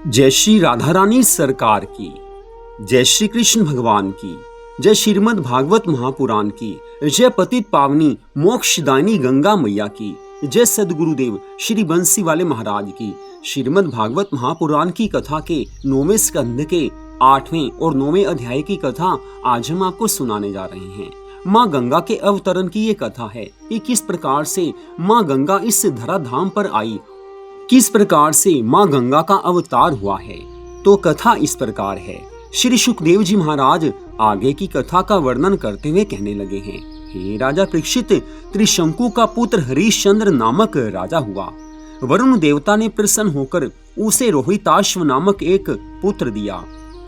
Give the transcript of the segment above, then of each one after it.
जय श्री राधा रानी सरकार की, जय श्री कृष्ण भगवान की, जय श्रीमद् भागवत महापुराण की, जय पतित पावनी मोक्षदायिनी गंगा मैया की, जय सदगुरुदेव श्री बंसी वाले महाराज की। श्रीमद् भागवत महापुराण की कथा के 9वें स्कंध के 8वें और 9वें अध्याय की कथा आज हम आपको सुनाने जा रहे हैं। माँ गंगा के अवतरण की ये कथा है कि किस प्रकार से माँ गंगा इस धराधाम पर आई, किस प्रकार से माँ गंगा का अवतार हुआ है। तो कथा इस प्रकार है। श्री सुखदेव जी महाराज आगे की कथा का वर्णन करते हुए कहने लगे हैं, हे राजा परीक्षित, त्रिशंकु का पुत्र हरिश्चंद्र नामक राजा हुआ। वरुण देवता ने प्रसन्न होकर उसे रोहिताश्व नामक एक पुत्र दिया।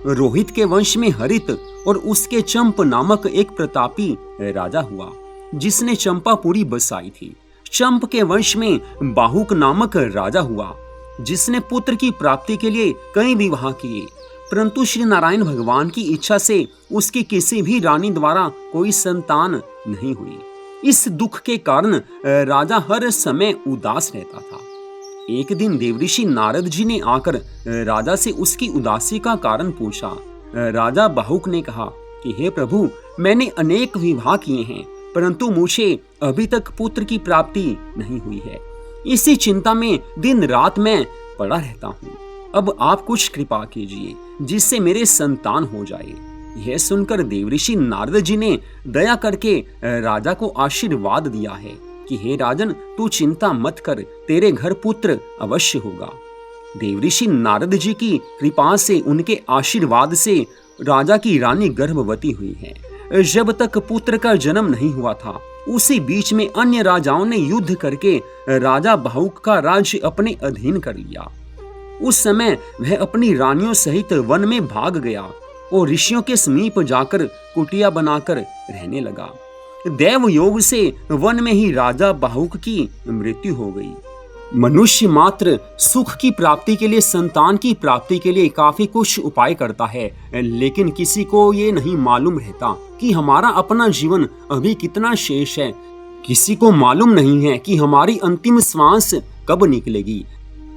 रोहित के वंश में हरित और उसके चंप नामक एक प्रतापी राजा हुआ, जिसने चंपापुरी बसाई थी। चंप के वंश में बाहुक नामक राजा हुआ, जिसने पुत्र की प्राप्ति के लिए कई विवाह किए, परंतु श्री नारायण भगवान की इच्छा से उसकी किसी भी रानी द्वारा कोई संतान नहीं हुई। इस दुख के कारण राजा हर समय उदास रहता था। एक दिन देवऋषि नारद जी ने आकर राजा से उसकी उदासी का कारण पूछा। राजा बाहुक ने कहा कि हे प्रभु, मैंने अनेक विवाह किए हैं, परंतु मुझे अभी तक पुत्र की प्राप्ति नहीं हुई है। इसी चिंता में दिन रात मैं पड़ा रहता हूँ। अब आप कुछ कृपा कीजिए जिससे मेरे संतान हो जाए। यह सुनकर देवऋषि नारद जी ने दया करके राजा को आशीर्वाद दिया है कि हे राजन, तू चिंता मत कर, तेरे घर पुत्र अवश्य होगा। देवऋषि नारद जी की कृपा से, उनके आशीर्वाद से राजा की रानी गर्भवती हुई है। जब तक पुत्र का जन्म नहीं हुआ था, उसी बीच में अन्य राजाओं ने युद्ध करके राजा बाहुक का राज्य अपने अधीन कर लिया। उस समय वह अपनी रानियों सहित वन में भाग गया और ऋषियों के समीप जाकर कुटिया बनाकर रहने लगा। दैव योग से वन में ही राजा बाहुक की मृत्यु हो गई। मनुष्य मात्र सुख की प्राप्ति के लिए, संतान की प्राप्ति के लिए काफी कुछ उपाय करता है, लेकिन किसी को ये नहीं मालूम रहता कि हमारा अपना जीवन अभी कितना शेष है। किसी को मालूम नहीं है कि हमारी अंतिम श्वास कब निकलेगी।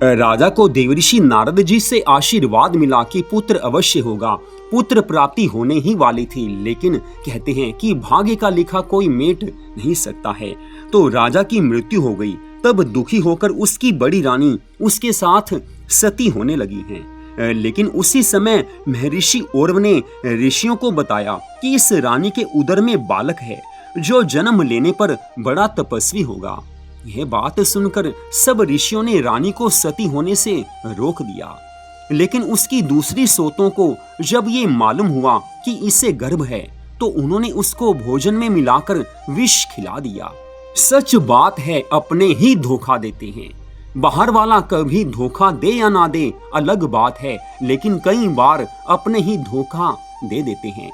राजा को देवऋषि नारद जी से आशीर्वाद मिला कि पुत्र अवश्य होगा। पुत्र प्राप्ति होने ही वाली थी, लेकिन कहते हैं कि भाग्य का लिखा कोई मेट नहीं सकता है। तो राजा की मृत्यु हो गई। तब दुखी होकर उसकी बड़ी रानी उसके साथ सती होने लगी है। लेकिन उसी समय महर्षि औरव ने ऋषियों को बताया कि इस रानी के उदर में बालक है, जो जन्म लेने पर बड़ा तपस्वी होगा। यह बात सुनकर सब ऋषियों ने रानी को सती होने से रोक दिया। लेकिन उसकी दूसरी सोतों को जब ये मालूम हुआ कि इसे गर्भ है, तो उन्होंने उसको भोजन में मिलाकर विष खिला दिया। सच बात है, अपने ही धोखा देते हैं। बाहर वाला कभी धोखा दे या ना दे अलग बात है, लेकिन कई बार अपने ही धोखा दे देते हैं।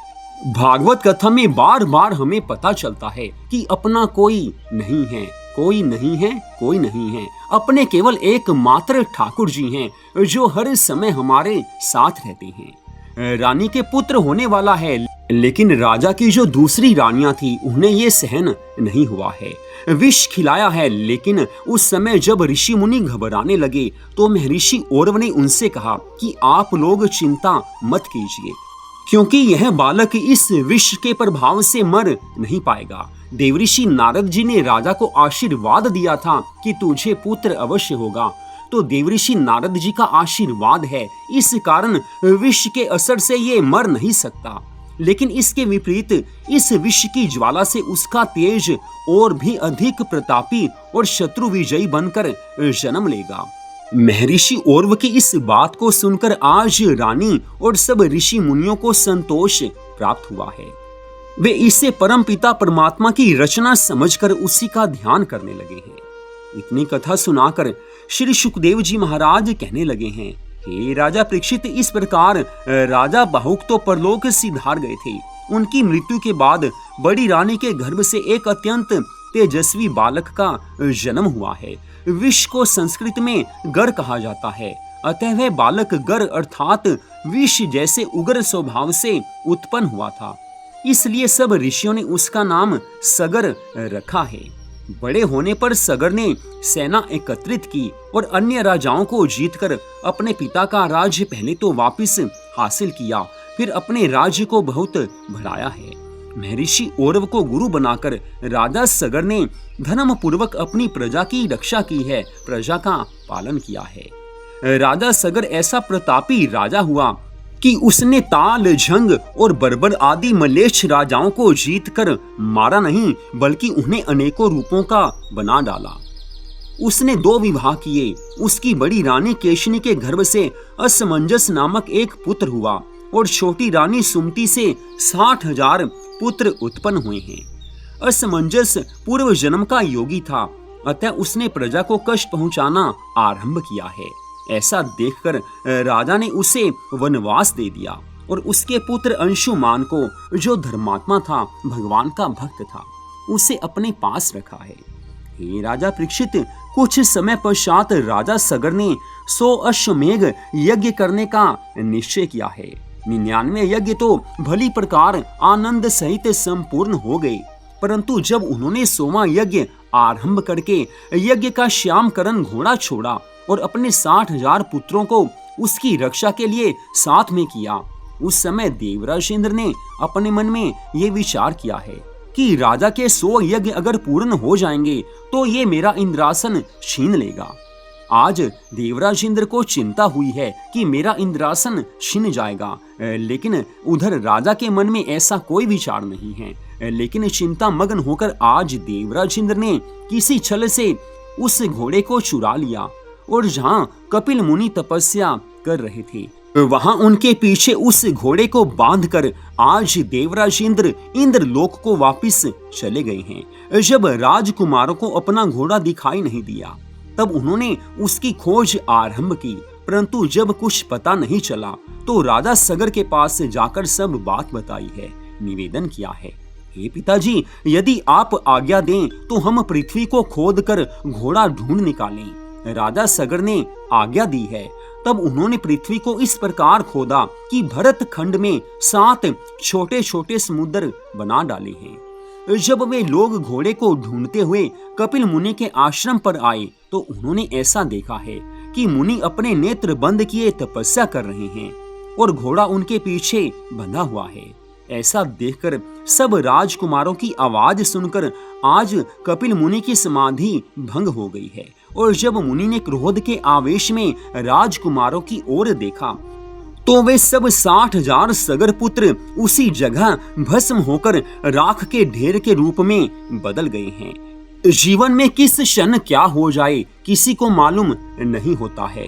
भागवत कथा में बार बार हमें पता चलता है कि अपना कोई नहीं है, कोई नहीं है, कोई नहीं है। अपने केवल एकमात्र ठाकुर जी हैं, जो हर समय हमारे साथ रहते हैं। रानी के पुत्र होने वाला है, लेकिन राजा की जो दूसरी रानियां थी, उन्हें ये सहन नहीं हुआ है। विष खिलाया है, लेकिन उस समय जब ऋषि मुनि घबराने लगे, तो महर्षि औरव ने उनसे कहा कि आप लोग चिंता मत कीजिए, क्योंकि यह बालक इस विष के प्रभाव से मर नहीं पाएगा। देवऋषि नारद जी ने राजा को आशीर्वाद दिया था कि तुझे पुत्र अवश्य होगा, तो देवऋषि नारद जी का आशीर्वाद है, इस कारण विष के असर से ये मर नहीं सकता। लेकिन इसके विपरीत इस विष की ज्वाला से उसका तेज और भी अधिक प्रतापी और शत्रु विजयी बनकर जन्म लेगा। महर्षि औरव की इस बात को सुनकर आज रानी और सब ऋषि मुनियों को संतोष प्राप्त हुआ है। वे इसे परम पिता परमात्मा की रचना समझकर उसी का ध्यान करने लगे हैं। इतनी कथा सुनाकर श्री सुखदेव जी महाराज कहने लगे हैं, हे राजा परीक्षित, इस प्रकार राजा बाहुक तो परलोक सिधार गए थे। उनकी मृत्यु के बाद बड़ी रानी के गर्भ से एक अत्यंत तेजस्वी बालक का जन्म हुआ है। विष को संस्कृत में गर कहा जाता है, अतः वह बालक गर अर्थात विष जैसे उग्र स्वभाव से उत्पन्न हुआ था। इसलिए सब ऋषियों ने उसका नाम सगर रखा है। बड़े होने पर सगर ने सेना एकत्रित की और अन्य राजाओं को जीतकर अपने पिता का राज्य पहले तो वापस हासिल किया, फिर अपने राज्य को बहुत बढ़ाया है। महर्षि औरव को गुरु बनाकर राजा सगर ने धर्म पूर्वक अपनी प्रजा की रक्षा की है, प्रजा का पालन किया है। राजा सगर ऐसा प्रतापी राजा हुआ कि उसने ताल, झंग और बर्बर आदि मलेच्छ राजाओं को जीतकर मारा नहीं, बल्कि उन्हें अनेकों रूपों का बना डाला। उसने 2 विवाह किए। उसकी बड़ी रानी केशनी के गर्भ से असमंजस नामक एक पुत्र हुआ और छोटी रानी सुमति से 60,000 पुत्र उत्पन्न हुए हैं। असमंजस पूर्व जन्म का योगी था, अतः उसने प्रजा को कष्ट पहुंचाना आरंभ किया है। ऐसा देखकर राजा ने उसे वनवास दे दिया और उसके पुत्र अंशुमान को, जो धर्मात्मा था, भगवान का भक्त था, उसे अपने पास रखा है। हे राजा परीक्षित, कुछ समय पश्चात राजा सगर ने 100 अश्वमेघ यज्ञ करने का निश्चय किया है। 99 यज्ञ तो भली प्रकार आनंद सहित संपूर्ण हो गए, परंतु जब उन्होंने 100वां यज्ञ आरंभ करके यज्ञ का श्यामकरण घोड़ा छोड़ा और अपने 60,000 पुत्रों को उसकी रक्षा के लिए साथ में किया, उस समय देवराज इंद्र ने अपने मन में ये विचार किया है कि राजा के 100 यज्ञ अगर पूर्ण हो जाएंगे तो ये मेरा इंद्रासन छीन लेगा। आज देवराज इंद्र को चिंता हुई है कि मेरा इंद्रासन छिन जाएगा, लेकिन उधर राजा के मन में ऐसा कोई विचार नहीं है। लेकिन चिंता मग्न होकर आज देवराज इंद्र ने किसी छल से उस घोड़े को चुरा लिया और जहां कपिल मुनि तपस्या कर रहे थे, वहां उनके पीछे उस घोड़े को बांधकर आज देवराज इंद्र इंद्रलोक को वापस चले गए हैं। जब राजकुमारों को अपना घोड़ा दिखाई नहीं दिया, तब उन्होंने उसकी खोज आरंभ की, परंतु जब कुछ पता नहीं चला तो राजा सगर के पास जाकर सब बात बताई है, निवेदन किया है। हे पिताजी, यदि आप आज्ञा दें तो हम पृथ्वी को खोदकर घोड़ा ढूंढ निकालें। राजा सगर ने आज्ञा दी है। तब उन्होंने पृथ्वी को इस प्रकार खोदा कि भरत खंड में 7 छोटे छोटे समुद्र बना डाले हैं। जब वे लोग घोड़े को ढूंढते हुए कपिल मुनि के आश्रम पर आए तो उन्होंने ऐसा देखा है कि मुनि अपने नेत्र बंद किए तपस्या कर रहे हैं और घोड़ा उनके पीछे बंधा हुआ है। ऐसा देखकर सब राजकुमारों की आवाज सुनकर आज कपिल मुनि की समाधि भंग हो गई है। और जब मुनि ने क्रोध के आवेश में राजकुमारों की ओर देखा तो वे सब 60,000 सगर पुत्र उसी जगह भस्म होकर राख के ढेर के रूप में बदल गए हैं। जीवन में किस क्षण क्या हो जाए किसी को मालूम नहीं होता है,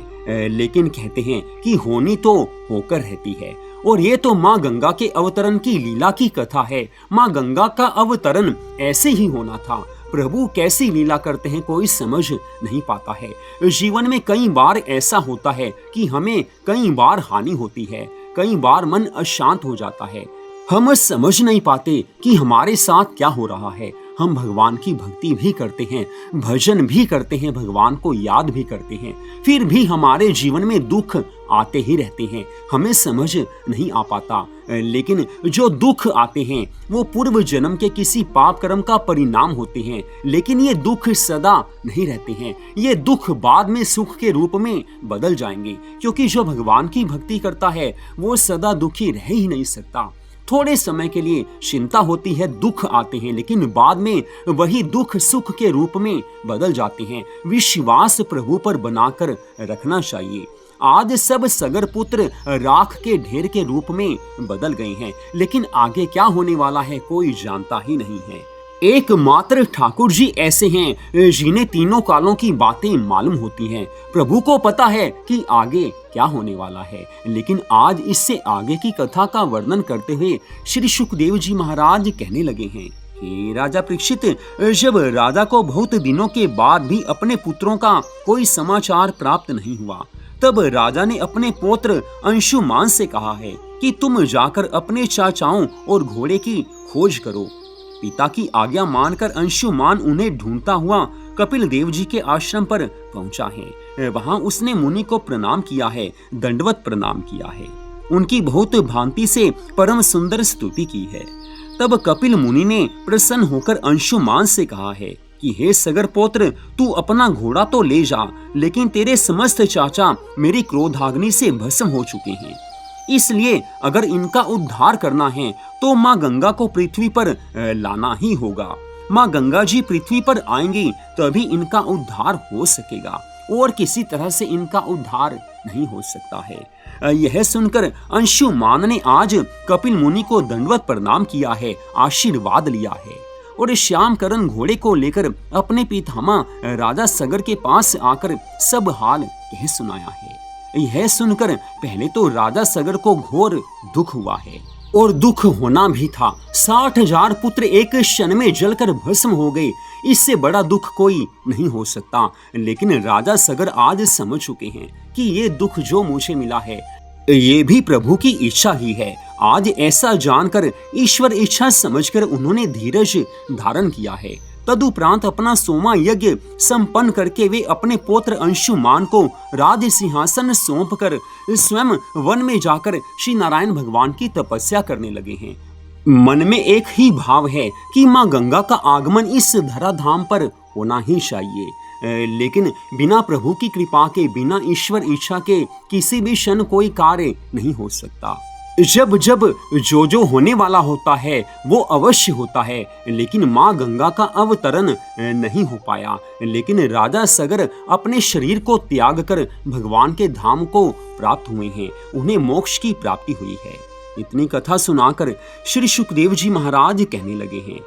लेकिन कहते हैं कि होनी तो होकर रहती है। और ये तो माँ गंगा के अवतरण की लीला की कथा है। माँ गंगा का अवतरण ऐसे ही होना था। प्रभु कैसी लीला करते हैं कोई समझ नहीं पाता है। जीवन में कई बार ऐसा होता है कि हमें कई बार हानि होती है, कई बार मन अशांत हो जाता है। हम समझ नहीं पाते कि हमारे साथ क्या हो रहा है। हम भगवान की भक्ति भी करते हैं, भजन भी करते हैं, भगवान को याद भी करते हैं, फिर भी हमारे जीवन में दुख आते ही रहते हैं। हमें समझ नहीं आ पाता। लेकिन जो दुख आते हैं वो पूर्व जन्म के किसी पाप कर्म का परिणाम होते हैं। लेकिन ये दुख सदा नहीं रहते हैं। ये दुख बाद में सुख के रूप में बदल जाएंगे, क्योंकि जो भगवान की भक्ति करता है वो सदा दुखी रह ही नहीं सकता। थोड़े समय के लिए चिंता होती है, दुख आते हैं, लेकिन बाद में वही दुख सुख के रूप में बदल जाते हैं। विश्वास प्रभु पर बनाकर रखना चाहिए। आज सब सगर पुत्र राख के ढेर के रूप में बदल गए हैं, लेकिन आगे क्या होने वाला है कोई जानता ही नहीं है। एकमात्र ठाकुर जी ऐसे हैं जिन्हें तीनों कालों की बातें मालूम होती हैं। प्रभु को पता है कि आगे क्या होने वाला है। लेकिन आज इससे आगे की कथा का वर्णन करते हुए श्री सुखदेव जी महाराज कहने लगे हैं, हे राजा परीक्षित, जब राजा को बहुत दिनों के बाद भी अपने पुत्रों का कोई समाचार प्राप्त नहीं हुआ, तब राजा ने अपने पौत्र अंशुमान से कहा है कि तुम जाकर अपने चाचाओं और घोड़े की खोज करो। पिता की आज्ञा मानकर अंशुमान उन्हें ढूंढता हुआ कपिल देव जी के आश्रम पर पहुंचा है। वहां उसने मुनि को प्रणाम किया है, दंडवत प्रणाम किया है, उनकी बहुत भांति से परम सुंदर स्तुति की है। तब कपिल मुनि ने प्रसन्न होकर अंशुमान से कहा है कि हे सगर पौत्र, तू अपना घोड़ा तो ले जा, लेकिन तेरे समस्त चाचा मेरी क्रोधाग्नि से भस्म हो चुके हैं। इसलिए अगर इनका उद्धार करना है तो माँ गंगा को पृथ्वी पर लाना ही होगा। माँ गंगा जी पृथ्वी पर आएंगी तभी इनका उद्धार हो सकेगा, और किसी तरह से इनका उद्धार नहीं हो सकता है। यह सुनकर अंशुमान ने आज कपिल मुनि को दंडवत प्रणाम किया है, आशीर्वाद लिया है, और श्यामकरण घोड़े को लेकर अपने पितामह राजा सगर के पास आकर सब हाल कह सुनाया है। यह सुनकर पहले तो राजा सगर को घोर दुख हुआ है, और दुख होना भी था। 60,000 पुत्र एक क्षण में जलकर भस्म हो गए, इससे बड़ा दुख कोई नहीं हो सकता। लेकिन राजा सगर आज समझ चुके हैं कि ये दुख जो मुझे मिला है ये भी प्रभु की इच्छा ही है। आज ऐसा जानकर, ईश्वर इच्छा समझकर उन्होंने धीरज धारण किया है। तदुपरांत अपना सोमा यज्ञ संपन्न करके वे अपने पुत्र अंशुमान को राज सिंहासन सौंप कर स्वयं वन में जाकर श्री नारायण भगवान की तपस्या करने लगे हैं। मन में एक ही भाव है कि माँ गंगा का आगमन इस धराधाम पर होना ही चाहिए, लेकिन बिना प्रभु की कृपा के, बिना ईश्वर इच्छा के किसी भी क्षण कोई कार्य नहीं हो सकता। जब जब जो होने वाला होता है वो अवश्य होता है, लेकिन माँ गंगा का अवतरण नहीं हो पाया। लेकिन राजा सगर अपने शरीर को त्याग कर भगवान के धाम को प्राप्त हुए हैं, उन्हें मोक्ष की प्राप्ति हुई है। इतनी कथा सुनाकर श्री सुखदेव जी महाराज कहने लगे हैं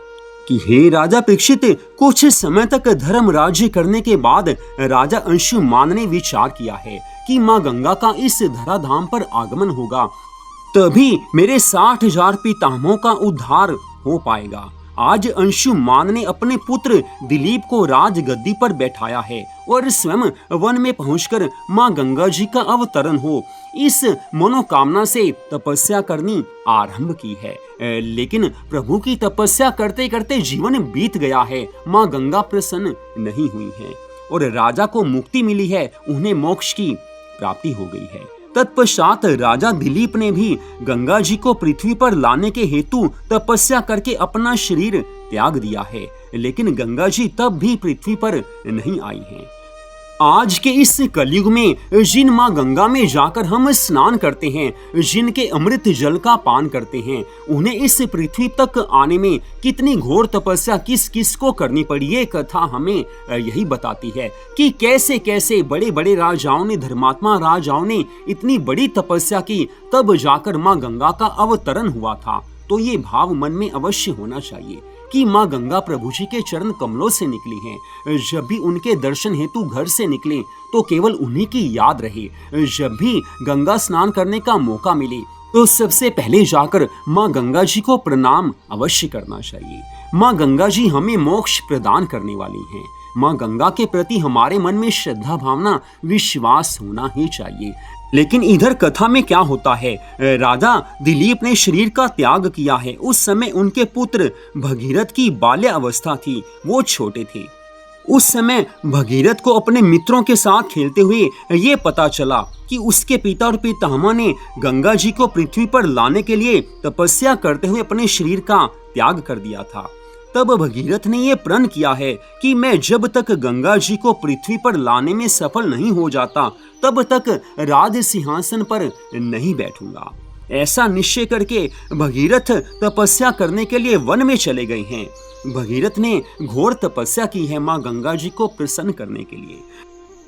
कि हे राजा परीक्षित, कुछ समय तक धर्म राज्य करने के बाद राजा अंशुमान ने विचार किया है कि माँ गंगा का इस धराधाम पर आगमन होगा, तभी मेरे 60,000 पितामहों का उद्धार हो पाएगा। आज अंशुमान ने अपने पुत्र दिलीप को राजगद्दी पर बैठाया है और स्वयं वन में पहुंचकर मां गंगा जी का अवतरण हो, इस मनोकामना से तपस्या करनी आरंभ की है। लेकिन प्रभु की तपस्या करते करते जीवन बीत गया है, मां गंगा प्रसन्न नहीं हुई है और राजा को मुक्ति मिली है, उन्हें मोक्ष की प्राप्ति हो गई है। तत्पश्चात राजा दिलीप ने भी गंगा जी को पृथ्वी पर लाने के हेतु तपस्या करके अपना शरीर त्याग दिया है, लेकिन गंगा जी तब भी पृथ्वी पर नहीं आई हैं। आज के इस कलयुग में जिन माँ गंगा में जाकर हम स्नान करते हैं, जिनके अमृत जल का पान करते हैं, उन्हें इस पृथ्वी तक आने में कितनी घोर तपस्या किस किस को करनी पड़ी। ये कथा हमें यही बताती है कि कैसे कैसे बड़े बड़े राजाओं ने, धर्मात्मा राजाओं ने इतनी बड़ी तपस्या की, तब जाकर माँ गंगा का अवतरण हुआ था। तो ये भाव मन में अवश्य होना चाहिए कि माँ गंगा प्रभु जी के चरण कमलों से निकली हैं। जब भी उनके दर्शन हेतु घर से निकले तो केवल उन्हीं की याद रहे। जब भी गंगा स्नान करने का मौका मिले तो सबसे पहले जाकर माँ गंगा जी को प्रणाम अवश्य करना चाहिए। माँ गंगा जी हमें मोक्ष प्रदान करने वाली हैं। माँ गंगा के प्रति हमारे मन में श्रद्धा भावना, विश्वास होना ही चाहिए। लेकिन इधर कथा में क्या होता है, राजा दिलीप ने शरीर का त्याग किया है। उस समय उनके पुत्र भगीरथ की बाल्य अवस्था थी, वो छोटे थे। उस समय भगीरथ को अपने मित्रों के साथ खेलते हुए ये पता चला कि उसके पिता और पितामह ने गंगा जी को पृथ्वी पर लाने के लिए तपस्या करते हुए अपने शरीर का त्याग कर दिया था। तब भगीरथ ने यह प्रण किया है कि मैं जब तक गंगा जी को पृथ्वी पर लाने में सफल नहीं हो जाता तब तक राज सिंहासन पर नहीं बैठूंगा। ऐसा निश्चय करके भगीरथ तपस्या करने के लिए वन में चले गए हैं। भगीरथ ने घोर तपस्या की है माँ गंगा जी को प्रसन्न करने के लिए।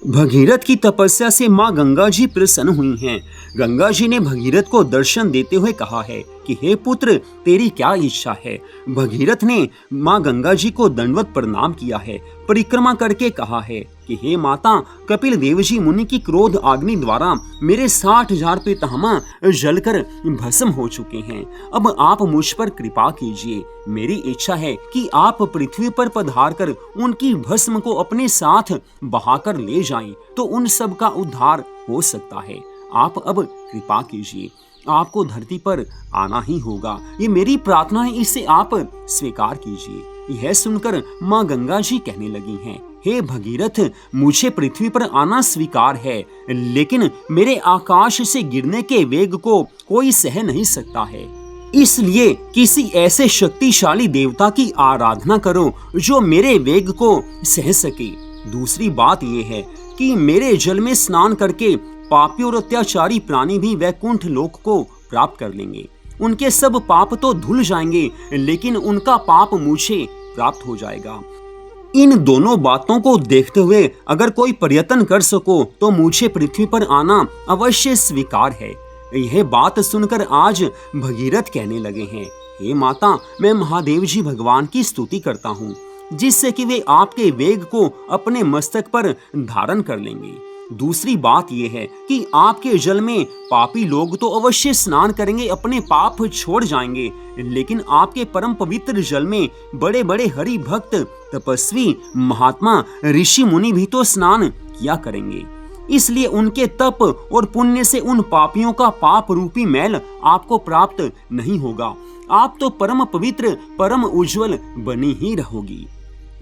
भगीरथ की तपस्या से माँ गंगा जी प्रसन्न हुई हैं। गंगा जी ने भगीरथ को दर्शन देते हुए कहा है कि हे पुत्र, तेरी क्या इच्छा है। भगीरथ ने माँ गंगा जी को दंडवत प्रणाम किया है, परिक्रमा करके कहा है कि हे माता, कपिल देव जी मुनि की क्रोध अग्नि द्वारा मेरे 60,000 पितामह जलकर भस्म हो चुके हैं। अब आप मुझ पर कृपा कीजिए। मेरी इच्छा है कि आप पृथ्वी पर पधार कर उनकी भस्म को अपने साथ बहाकर ले जाएं, तो उन सब का उद्धार हो सकता है। आप अब कृपा कीजिए, आपको धरती पर आना ही होगा। ये मेरी प्रार्थना है, इसे आप स्वीकार कीजिए। यह सुनकर माँ गंगा जी कहने लगी हैं, हे भगीरथ, मुझे पृथ्वी पर आना स्वीकार है, लेकिन मेरे आकाश से गिरने के वेग को कोई सह नहीं सकता है। इसलिए किसी ऐसे शक्तिशाली देवता की आराधना करो जो मेरे वेग को सह सके। दूसरी बात यह है कि मेरे जल में स्नान करके पापी और अत्याचारी प्राणी भी वैकुंठ लोक को प्राप्त कर लेंगे। उनके सब पाप तो धुल जाएंगे, लेकिन उनका पाप मुझे प्राप्त हो जाएगा। इन दोनों बातों को देखते हुए अगर कोई प्रयत्न कर सको तो मुझे पृथ्वी पर आना अवश्य स्वीकार है। यह बात सुनकर आज भगीरथ कहने लगे हैं, हे माता, मैं महादेव जी भगवान की स्तुति करता हूँ, जिससे कि वे आपके वेग को अपने मस्तक पर धारण कर लेंगे। दूसरी बात यह है कि आपके जल में पापी लोग तो अवश्य स्नान करेंगे, अपने पाप छोड़ जाएंगे, लेकिन आपके परम पवित्र जल में बड़े बड़े हरि भक्त, तपस्वी, महात्मा, ऋषि मुनि भी तो स्नान किया करेंगे। इसलिए उनके तप और पुण्य से उन पापियों का पाप रूपी मैल आपको प्राप्त नहीं होगा। आप तो परम पवित्र, परम उज्जवल बनी ही रहोगी।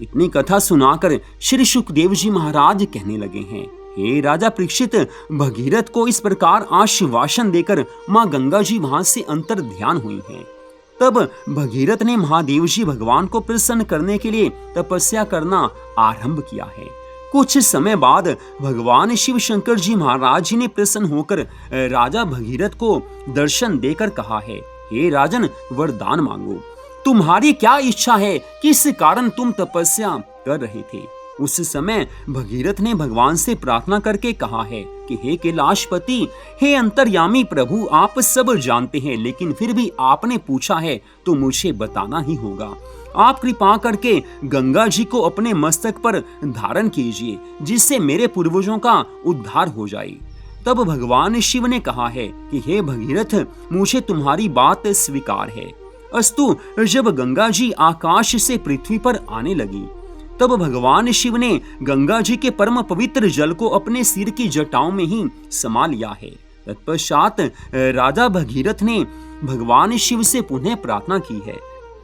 इतनी कथा सुनाकर श्री सुखदेव जी महाराज कहने लगे हैं, हे राजा परीक्षित, भगीरथ को इस प्रकार आश्वासन देकर माँ गंगा जी वहां से अंतर ध्यान हुई हैं। तब भगीरथ ने महादेव जी भगवान को प्रसन्न करने के लिए तपस्या करना आरंभ किया है। कुछ समय बाद भगवान शिव शंकर जी महाराज जी ने प्रसन्न होकर राजा भगीरथ को दर्शन देकर कहा है, हे राजन, वरदान मांगो। तुम्हारी क्या इच्छा है? किस कारण तुम तपस्या कर रहे थे? उस समय भगीरथ ने भगवान से प्रार्थना करके कहा है कि हे कैलाशपति, हे अंतर्यामी प्रभु, आप सब जानते हैं, लेकिन फिर भी आपने पूछा है तो मुझे बताना ही होगा। आप कृपा करके गंगा जी को अपने मस्तक पर धारण कीजिए, जिससे मेरे पूर्वजों का उद्धार हो जाए। तब भगवान शिव ने कहा है कि हे भगीरथ, मुझे तुम्हारी बात स्वीकार है। अस्तु, जब गंगा जी आकाश से पृथ्वी पर आने लगी, तब भगवान शिव ने गंगा जी के परम पवित्र जल को अपने सिर की जटाओं में ही समा लिया है। तत्पश्चात राजा भगीरथ ने भगवान शिव से पुनः प्रार्थना की है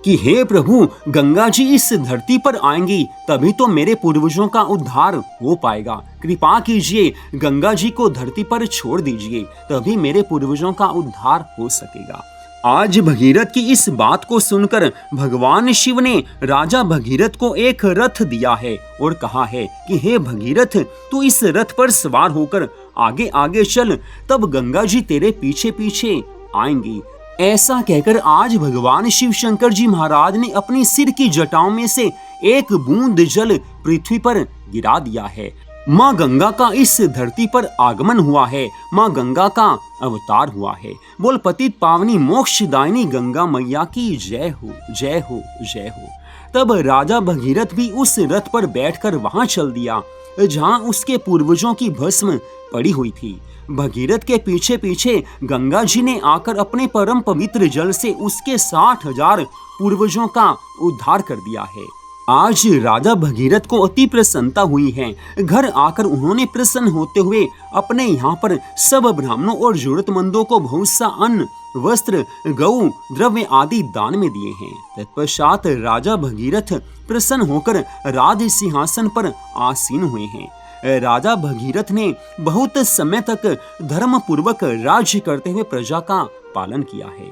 कि हे प्रभु, गंगा जी इस धरती पर आएंगी तभी तो मेरे पूर्वजों का उद्धार हो पाएगा। कृपा कीजिए, गंगा जी को धरती पर छोड़ दीजिए, तभी मेरे पूर्वजों का उद्धार हो सकेगा। आज भगीरथ की इस बात को सुनकर भगवान शिव ने राजा भगीरथ को एक रथ दिया है और कहा है कि हे भगीरथ, तू इस रथ पर सवार होकर आगे आगे चल, तब गंगा जी तेरे पीछे पीछे आएंगी। ऐसा कहकर आज भगवान शिव शंकर जी महाराज ने अपनी सिर की जटाओं में से एक बूंद जल पृथ्वी पर गिरा दिया है। माँ गंगा का इस धरती पर आगमन हुआ है, माँ गंगा का अवतार हुआ है। बोल पतित पावनी मोक्षदायिनी गंगा मैया की जय हो, जय हो, जय हो। तब राजा भगीरथ भी उस रथ पर बैठकर वहां चल दिया जहां उसके पूर्वजों की भस्म पड़ी हुई थी। भगीरथ के पीछे पीछे गंगा जी ने आकर अपने परम पवित्र जल से उसके 60,000 पूर्वजों का उद्धार कर दिया है। आज राजा भगीरथ को अति प्रसन्नता हुई है। घर आकर उन्होंने प्रसन्न होते हुए अपने यहाँ पर सब ब्राह्मणों और जरूरतमंदों को बहुत सा अन्न, वस्त्र, गौ, द्रव्य आदि दान में दिए हैं। तत्पश्चात राजा भगीरथ प्रसन्न होकर राज सिंहासन पर आसीन हुए हैं। राजा भगीरथ ने बहुत समय तक धर्म पूर्वक राज्य करते हुए प्रजा का पालन किया है।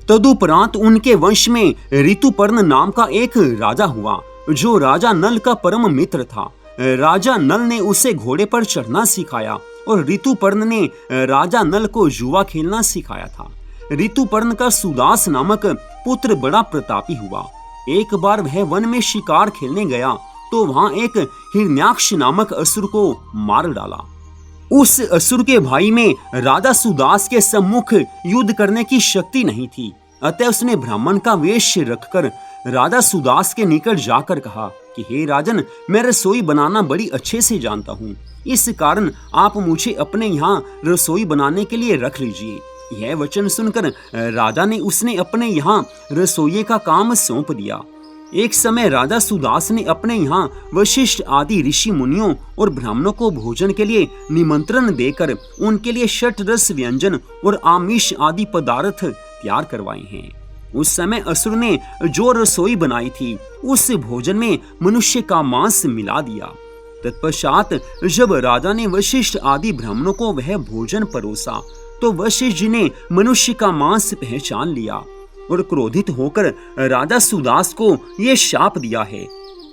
तदुपरांत उनके वंश में ऋतुपर्ण नाम का एक राजा हुआ, जो राजा नल का परम मित्र था। राजा नल ने उसे घोड़े पर चढ़ना सिखाया और ऋतुपर्ण ने राजा नल को जुआ खेलना सिखाया था। ऋतुपर्ण का सुदास नामक पुत्र बड़ा प्रतापी हुआ। एक बार वह वन में शिकार खेलने गया तो वहां एक हिरण्याक्ष नामक असुर को मार डाला। उस असुर के भाई में राजा सुदास के सम्मुख युद्ध करने की शक्ति नहीं थी, अतः उसने ब्राह्मण का वेश रखकर राजा सुदास के निकट जाकर कहा कि हे राजन, मैं रसोई बनाना बड़ी अच्छे से जानता हूँ, इस कारण आप मुझे अपने यहाँ रसोई बनाने के लिए रख लीजिए। यह वचन सुनकर राजा ने उसने अपने यहाँ रसोई का काम सौंप दिया। एक समय राजा सुदास ने अपने यहाँ वशिष्ठ आदि ऋषि मुनियों और ब्राह्मणों को भोजन के लिए निमंत्रण देकर उनके लिए षट रस व्यंजन और आमिष आदि पदार्थ तैयार करवाए हैं। उस समय असुर ने जो रसोई बनाई थी उस भोजन में मनुष्य का मांस मिला दिया। तत्पश्चात जब राजा ने वशिष्ठ आदि ब्राह्मणों को वह भोजन परोसा तो वशिष्ठ जी ने मनुष्य का मांस पहचान लिया। और क्रोधित होकर राजा सुदास को ये शाप दिया है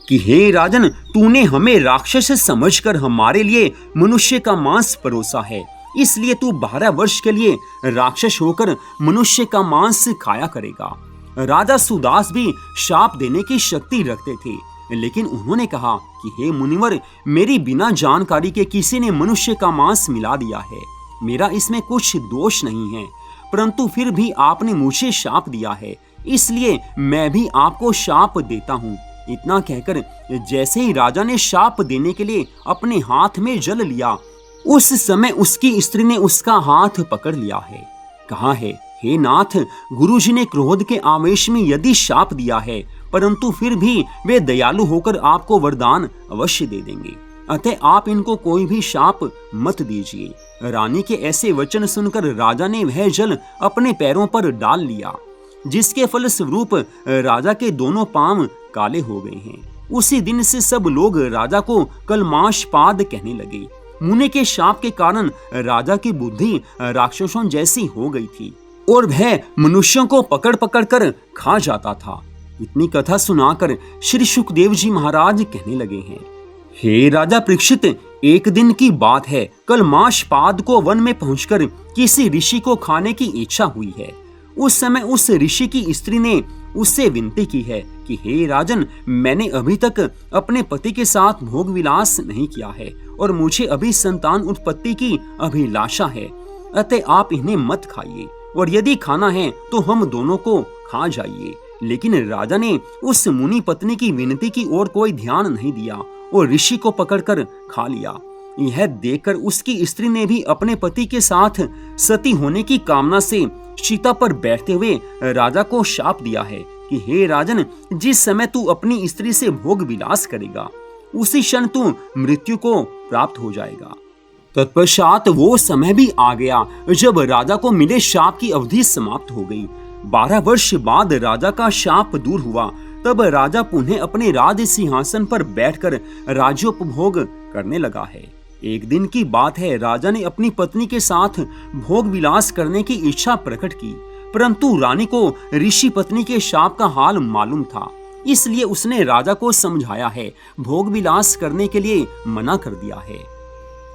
कि हे राजन, तूने हमें राक्षस समझकर हमारे लिए मनुष्य का मांस परोसा है, इसलिए तू 12 वर्ष के लिए राक्षस होकर मनुष्य का मांस खाया करेगा। राजा सुदास भी शाप देने की शक्ति रखते थे, लेकिन उन्होंने कहा कि हे मुनिवर, मेरी बिना जानकारी के किसी ने मनुष्य का मांस मिला दिया है, मेरा इसमें कुछ दोष नहीं है, परंतु फिर भी आपने मुझे शाप दिया है, इसलिए मैं भी आपको शाप देता हूँ। इतना कहकर जैसे ही राजा ने शाप देने के लिए अपने हाथ में जल लिया, उस समय उसकी स्त्री ने उसका हाथ पकड़ लिया है। कहा है, हे नाथ, गुरुजी ने क्रोध के आवेश में यदि शाप दिया है, परंतु फिर भी वे दयालु होकर आपको वरदान अवश्य दे देंगे, अतः आप इनको कोई भी शाप मत दीजिए। रानी के ऐसे वचन सुनकर राजा ने वह जल अपने पैरों पर डाल लिया, जिसके फलस्वरूप राजा के दोनों पांव काले हो गए हैं। उसी दिन से सब लोग राजा को कलमाशपाद कहने लगे। मुनि के शाप के कारण राजा की बुद्धि राक्षसों जैसी हो गई थी और वह मनुष्यों को पकड़ पकड़ कर खा जाता था। इतनी कथा सुनाकर श्री सुखदेव जी महाराज कहने लगे हैं, हे राजा परीक्षित, एक दिन की बात है, कलमाशपाद को वन में पहुंचकर किसी ऋषि को खाने की इच्छा हुई है। उस समय उस ऋषि की स्त्री ने उससे विनती की है कि हे राजन, मैंने अभी तक अपने पति के साथ भोग विलास नहीं किया है और मुझे अभी संतान उत्पत्ति की अभिलाषा है, अतः आप इन्हें मत खाइए और यदि खाना है तो हम दोनों को खा जाइए। लेकिन राजा ने उस मुनि पत्नी की विनती की ओर कोई ध्यान नहीं दिया और ऋषि को पकड़कर खा लिया। यह देखकर उसकी स्त्री ने भी अपने पति के साथ सती होने की कामना से चिता पर बैठते हुए राजा को शाप दिया है कि हे राजन, जिस समय तू अपनी स्त्री से भोग विलास करेगा, उसी क्षण तू मृत्यु को प्राप्त हो जाएगा। तत्पश्चात वो समय भी आ गया जब राजा को मिले शाप की अवधि समाप्त हो गई। 12 वर्ष बाद राजा का शाप दूर हुआ। तब राजा पुनः अपने राज सिंहासन पर बैठकर राज्योपभोग करने लगा है। एक दिन की बात है, राजा ने अपनी पत्नी के साथ भोग विलास करने की इच्छा प्रकट की, परंतु रानी को ऋषि पत्नी के शाप का हाल मालूम था, इसलिए उसने राजा को समझाया है, भोग विलास करने के लिए मना कर दिया है।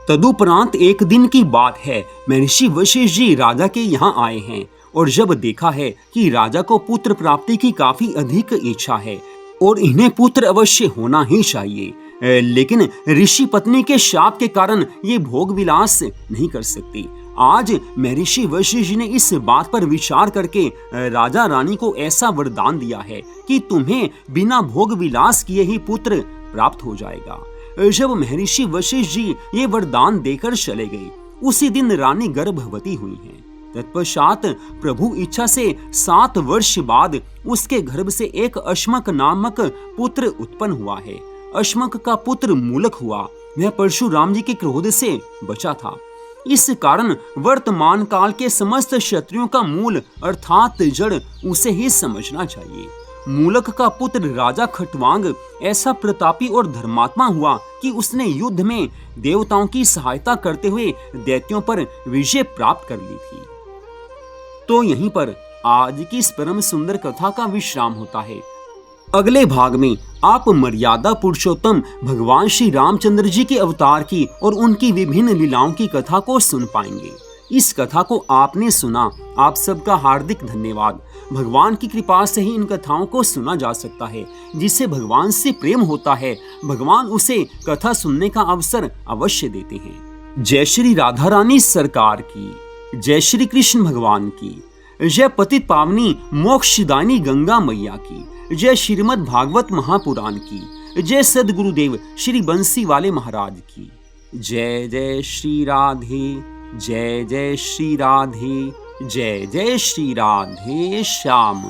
तदुपरांत एक दिन की बात है, महर्षि वशिष्ठ जी राजा के यहाँ आए हैं और जब देखा है कि राजा को पुत्र प्राप्ति की काफी अधिक इच्छा है और इन्हें पुत्र अवश्य होना ही चाहिए, लेकिन ऋषि पत्नी के शाप के कारण ये भोग विलास नहीं कर सकती। आज महर्षि वशिष्ठ जी ने इस बात पर विचार करके राजा रानी को ऐसा वरदान दिया है कि तुम्हें बिना भोग विलास किए ही पुत्र प्राप्त हो जाएगा। जब महर्षि वशिष्ठ जी ये वरदान देकर चले गए, उसी दिन रानी गर्भवती हुई है। तत्पश्चात प्रभु इच्छा से 7 वर्ष बाद उसके गर्भ से एक अश्मक नामक पुत्र उत्पन्न हुआ है। अश्मक का पुत्र मूलक हुआ, वह परशुराम जी के क्रोध से बचा था। इस कारण वर्तमान काल के समस्त क्षत्रियों का मूल अर्थात जड़ उसे ही समझना चाहिए। मूलक का पुत्र राजा खटवांग ऐसा प्रतापी और धर्मात्मा हुआ कि उसने युद्ध में देवताओं की सहायता करते हुए दैत्यों पर विजय प्राप्त कर ली थी। तो यहीं पर आज की इस परम सुंदर कथा का विश्राम होता है। अगले भाग में आप मर्यादा पुरुषोत्तम भगवान श्री रामचंद्र जी के अवतार की और उनकी विभिन्न लीलाओं की कथा को सुन पाएंगे। इस कथा को आपने सुना, आप सबका हार्दिक धन्यवाद। भगवान की कृपा से ही इन कथाओं को सुना जा सकता है। जिसे भगवान से प्रेम होता है, भगवान उसे कथा सुनने का अवसर अवश्य देते हैं। जय श्री राधा रानी सरकार की, जय श्री कृष्ण भगवान की, जय पतित पावनी मोक्षदायिनी गंगा मैया की, जय श्रीमद् भागवत महापुराण की, जय सद्गुरुदेव श्री बंसी वाले महाराज की। जय जय श्री राधे, जय जय श्री राधे, जय जय श्री राधे श्याम।